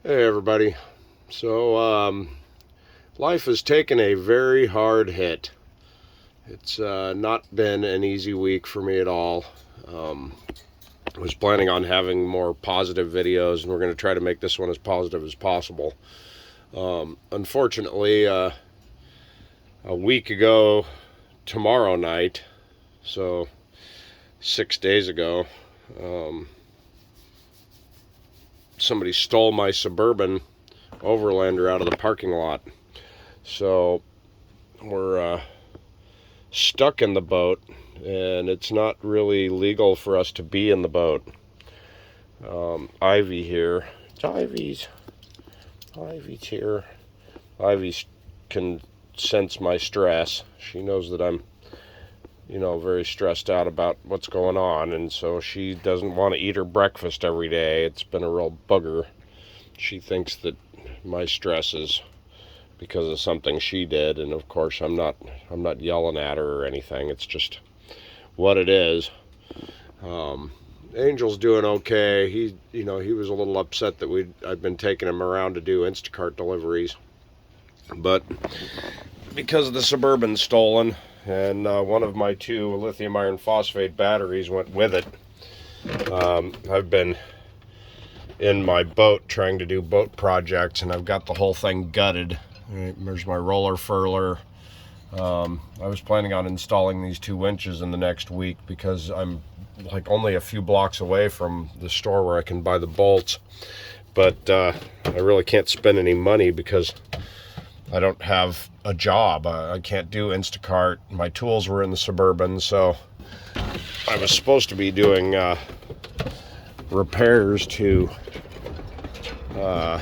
Hey everybody. Life has taken a very hard hit. It's not been an easy week for me at all. I was planning on having more positive videos, and we're going to try to make this one as positive as possible. Unfortunately, a week ago tomorrow night, so 6 days ago, somebody stole my Suburban Overlander out of the parking lot. So we're stuck in the boat, and it's not really legal for us to be in the boat. Ivy here. It's Ivy's here. Ivy can sense my stress. She knows that I'm, very stressed out about what's going on, and so she doesn't want to eat her breakfast every day. It's been a real bugger. She thinks that my stress is because of something she did, and of course I'm not yelling at her or anything. It's just what it is. Angel's doing okay. He was a little upset that I'd been taking him around to do Instacart deliveries, but because the Suburban's stolen and one of my 2 lithium iron phosphate batteries went with it, I've been in my boat trying to do boat projects, and I've got the whole thing gutted. There's my roller furler. I was planning on installing these 2 winches in the next week because I'm like only a few blocks away from the store where I can buy the bolts, but I really can't spend any money because I don't have a job. I can't do Instacart. My tools were in the Suburban, so I was supposed to be doing repairs to the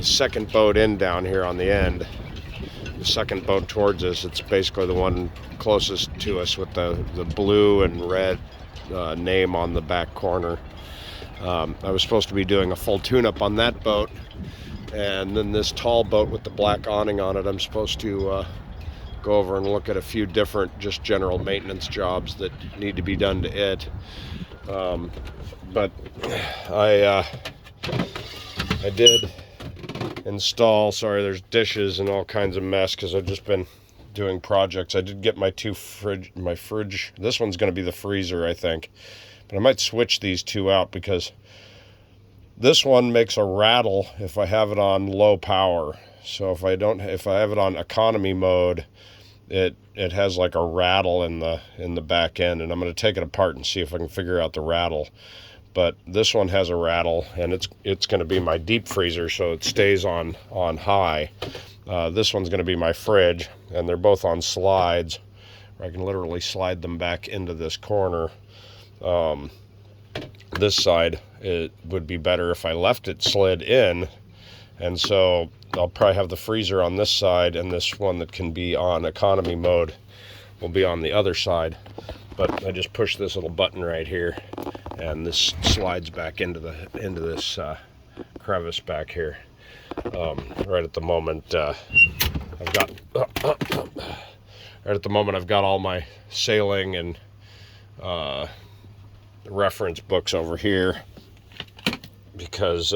second boat in down here on the end. The second boat towards us, it's basically the one closest to us with the blue and red name on the back corner. I was supposed to be doing a full tune-up on that boat, and then this tall boat with the black awning on it, I'm supposed to go over and look at a few different just general maintenance jobs that need to be done to it. But I did install, sorry, there's dishes and all kinds of mess because I've just been doing projects. I did get my fridge. This one's going to be the freezer, I think, but I might switch these 2 out because this one makes a rattle if I have it on low power. So if I have it on economy mode, it has like a rattle in the back end, and I'm going to take it apart and see if I can figure out the rattle. But this one has a rattle, and it's going to be my deep freezer, so it stays on high. This one's going to be my fridge, and they're both on slides. I can literally slide them back into this corner. This side, it would be better if I left it slid in, and so I'll probably have the freezer on this side, and this one that can be on economy mode will be on the other side. But I just push this little button right here, and this slides back into this crevice back here. Right at the moment, I've got all my sailing and reference books over here because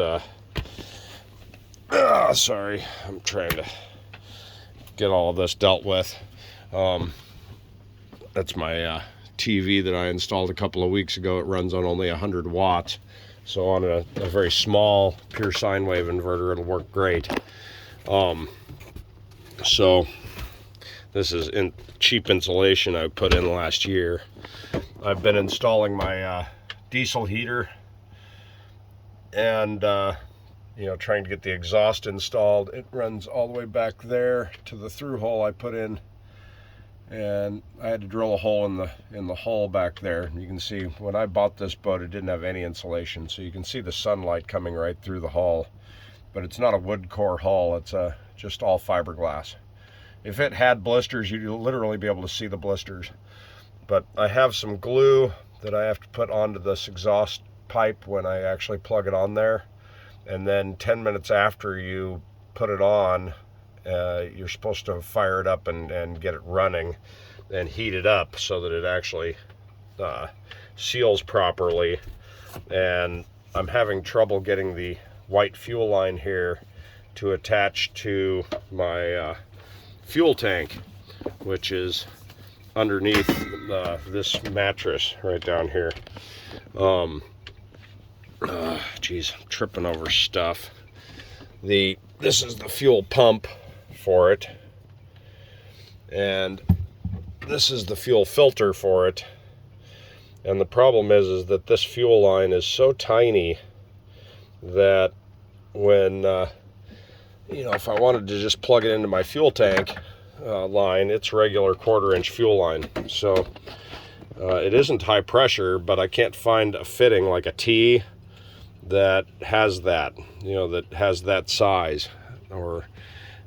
sorry, I'm trying to get all of this dealt with. That's my TV that I installed a couple of weeks ago. It runs on only 100 watts. So on a very small pure sine wave inverter, it'll work great. So this is cheap insulation I put in last year. I've been installing my diesel heater and trying to get the exhaust installed. It runs all the way back there to the through hole I put in, and I had to drill a hole in the hull back there. You can see when I bought this boat, it didn't have any insulation, so you can see the sunlight coming right through the hull. But it's not a wood core hull, it's just all fiberglass. If it had blisters, you'd literally be able to see the blisters. But I have some glue that I have to put onto this exhaust pipe when I actually plug it on there, and then 10 minutes after you put it on, you're supposed to fire it up and get it running and heat it up so that it actually seals properly. And I'm having trouble getting the white fuel line here to attach to my fuel tank, which is underneath this mattress right down here. Geez, I'm tripping over stuff. This is the fuel pump for it, and this is the fuel filter for it. And the problem is that this fuel line is so tiny that when if I wanted to just plug it into my fuel tank line, it's regular 1/4-inch fuel line. So it isn't high pressure, but I can't find a fitting like a T that has that, that has that size.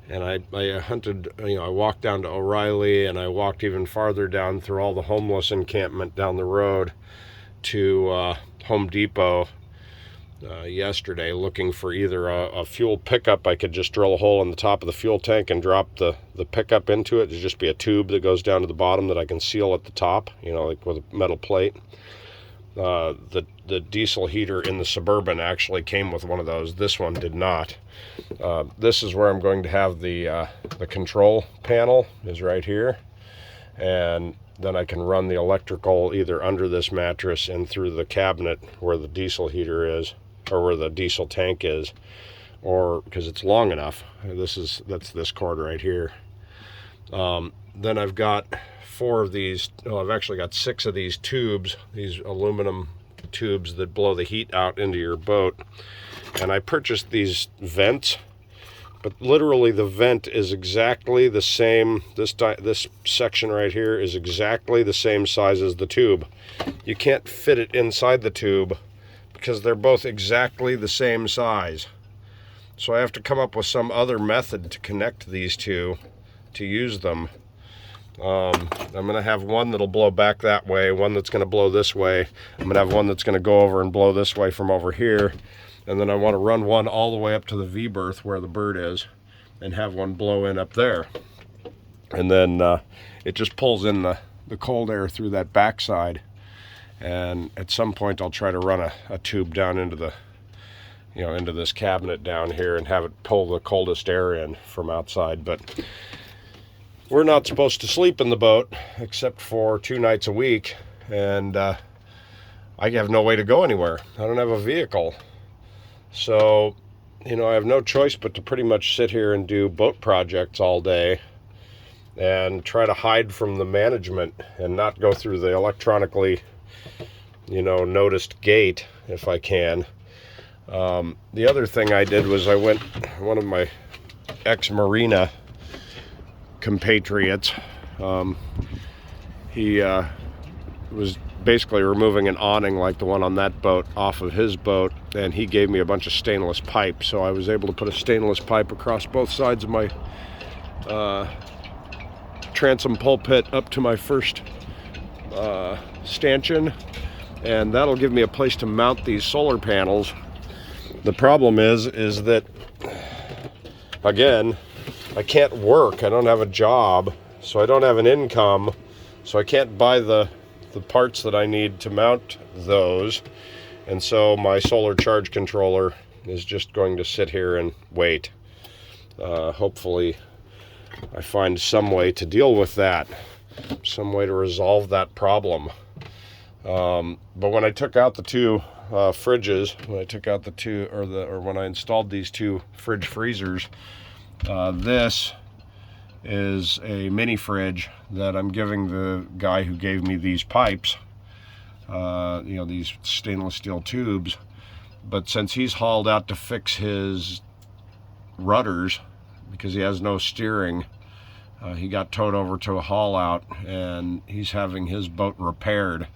And I hunted, I walked down to O'Reilly, and I walked even farther down through all the homeless encampment down the road to Home Depot yesterday, looking for either a fuel pickup. I could just drill a hole in the top of the fuel tank and drop the pickup into it. It'd just be a tube that goes down to the bottom that I can seal at the top, like with a metal plate. The diesel heater in the Suburban actually came with one of those. This one did not. This is where I'm going to have the control panel, is right here, and then I can run the electrical either under this mattress and through the cabinet where the diesel heater is, or where the diesel tank is, or because it's long enough. That's this cord right here. Then I've got 4 of these. I've actually got 6 of these tubes, these aluminum tubes that blow the heat out into your boat. And I purchased these vents, but literally the vent is exactly the same. This section right here is exactly the same size as the tube. You can't fit it inside the tube because they're both exactly the same size. So I have to come up with some other method to connect these two to use them. I'm going to have one that'll blow back that way, one that's going to blow this way. I'm going to have one that's going to go over and blow this way from over here. And then I want to run one all the way up to the V-berth where the bird is and have one blow in up there. And then it just pulls in the cold air through that backside. And at some point I'll try to run a tube down into the into this cabinet down here and have it pull the coldest air in from outside. But we're not supposed to sleep in the boat except for 2 nights a week, and I have no way to go anywhere. I don't have a vehicle. So, I have no choice but to pretty much sit here and do boat projects all day and try to hide from the management and not go through the electronically, noticed gate if I can. The other thing I did was one of my ex-Marina compatriots, he was basically removing an awning like the one on that boat off of his boat, and he gave me a bunch of stainless pipe, so I was able to put a stainless pipe across both sides of my transom pulpit up to my first stanchion, and that'll give me a place to mount these solar panels. The problem is that, again, I can't work. I don't have a job, so I don't have an income, so I can't buy the parts that I need to mount those. And so my solar charge controller is just going to sit here and wait. Hopefully I find some way to deal with that, some way to resolve that problem. But when I took out the 2 fridges, when I installed these 2 fridge freezers, this is a mini fridge that I'm giving the guy who gave me these pipes, these stainless steel tubes. But since he's hauled out to fix his rudders because he has no steering, he got towed over to a haul out, and he's having his boat repaired,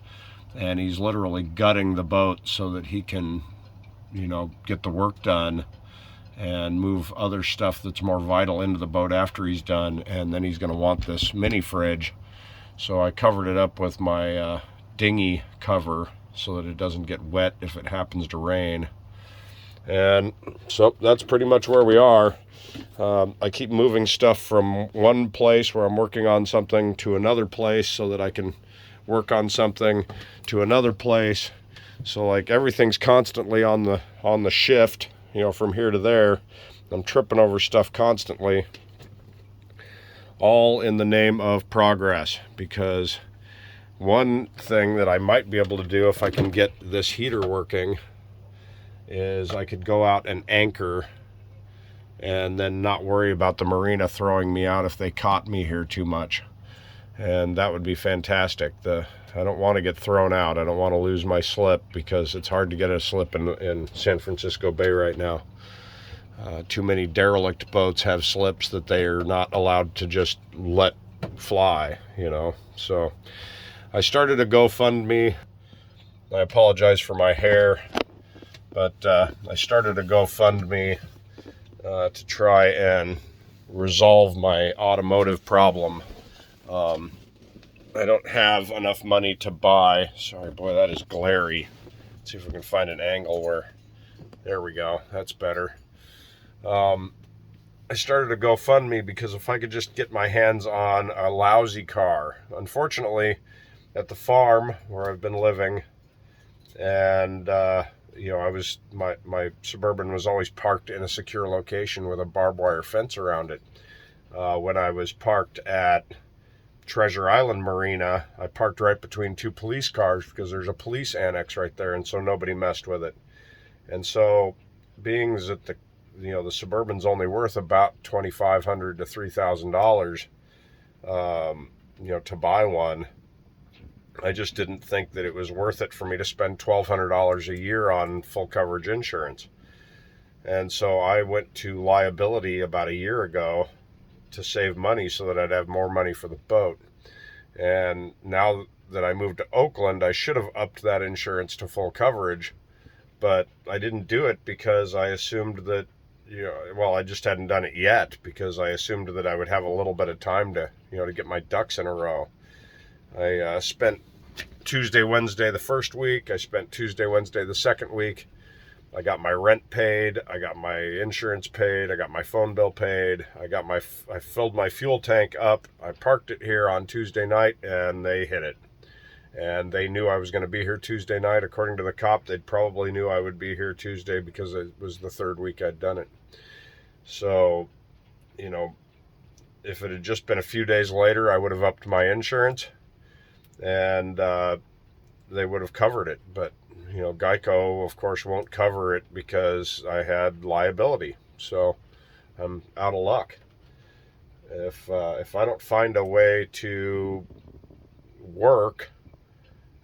and he's literally gutting the boat so that he can, get the work done and move other stuff that's more vital into the boat after he's done. And then he's going to want this mini fridge. So I covered it up with my dinghy cover so that it doesn't get wet if it happens to rain. And so that's pretty much where we are. I keep moving stuff from one place where I'm working on something to another place so that I can work on something to another place. So like everything's constantly on the shift, from here to there. I'm tripping over stuff constantly, all in the name of progress, because one thing that I might be able to do if I can get this heater working is I could go out and anchor and then not worry about the marina throwing me out if they caught me here too much. And that would be fantastic. I don't want to get thrown out. I don't want to lose my slip, because it's hard to get a slip in San Francisco Bay right now. Too many derelict boats have slips that they are not allowed to just let fly, So I started a GoFundMe. I apologize for my hair, but I started a GoFundMe to try and resolve my automotive problem. I don't have enough money to buy. Sorry, boy, that is glary. Let's see if we can find an angle where. There we go. That's better. I started a GoFundMe because if I could just get my hands on a lousy car. Unfortunately, at the farm where I've been living, and my Suburban was always parked in a secure location with a barbed wire fence around it. When I was parked at Treasure Island Marina, I parked right between two police cars because there's a police annex right there, and so nobody messed with it. And so, being that the Suburban's only worth about $2,500 to $3,000, to buy one, I just didn't think that it was worth it for me to spend $1,200 a year on full coverage insurance. And so I went to liability about a year ago to save money so that I'd have more money for the boat. And now that I moved to Oakland, I should have upped that insurance to full coverage, but I didn't do it because I assumed that, I just hadn't done it yet, because I assumed that I would have a little bit of time to get my ducks in a row. I spent Tuesday, Wednesday the first week. I spent Tuesday, Wednesday the second week. I got my rent paid. I got my insurance paid. I got my phone bill paid. I filled my fuel tank up. I parked it here on Tuesday night, and they hit it. And they knew I was going to be here Tuesday night. According to the cop, they probably knew I would be here Tuesday because it was the third week I'd done it. So, if it had just been a few days later, I would have upped my insurance, and they would have covered it. But Geico, of course, won't cover it because I had liability. So I'm out of luck. If I don't find a way to work,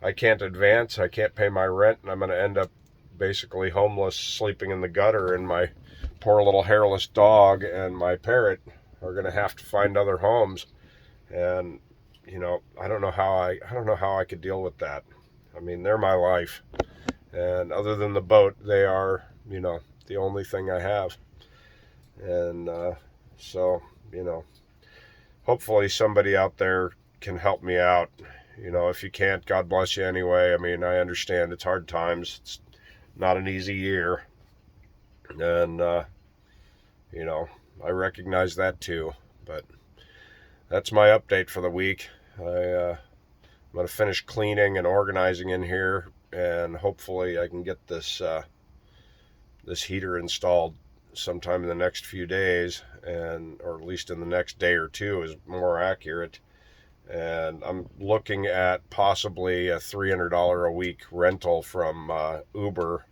I can't advance, I can't pay my rent, and I'm going to end up basically homeless, sleeping in the gutter, and my poor little hairless dog and my parrot are going to have to find other homes. And I don't know how I could deal with that. I mean, they're my life, and other than the boat, they are the only thing I have. And so hopefully somebody out there can help me out. If you can't, God bless you anyway. I mean, I understand it's hard times. It's not an easy year, and I recognize that too. But that's my update for the week. I'm going to finish cleaning and organizing in here, and hopefully I can get this heater installed sometime in the next few days, or at least in the next day or two is more accurate. And I'm looking at possibly a $300 a week rental from Uber.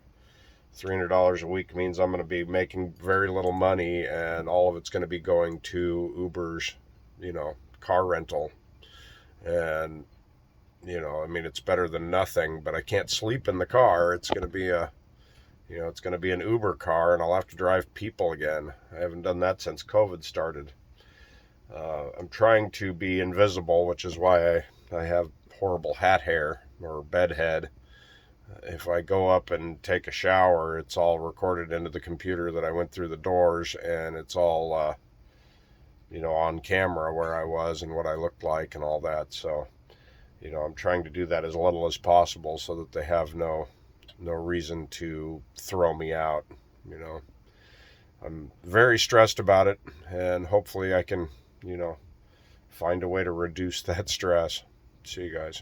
$300 a week means I'm going to be making very little money, and all of it's going to be going to Uber's, car rental. And, I mean, it's better than nothing, but I can't sleep in the car. It's going to be it's going to be an Uber car, and I'll have to drive people again. I haven't done that since COVID started. I'm trying to be invisible, which is why I have horrible hat hair or bed head. If I go up and take a shower, it's all recorded into the computer that I went through the doors, and it's all, on camera where I was and what I looked like and all that. So, I'm trying to do that as little as possible so that they have no reason to throw me out. I'm very stressed about it, and hopefully I can find a way to reduce that stress. See you guys.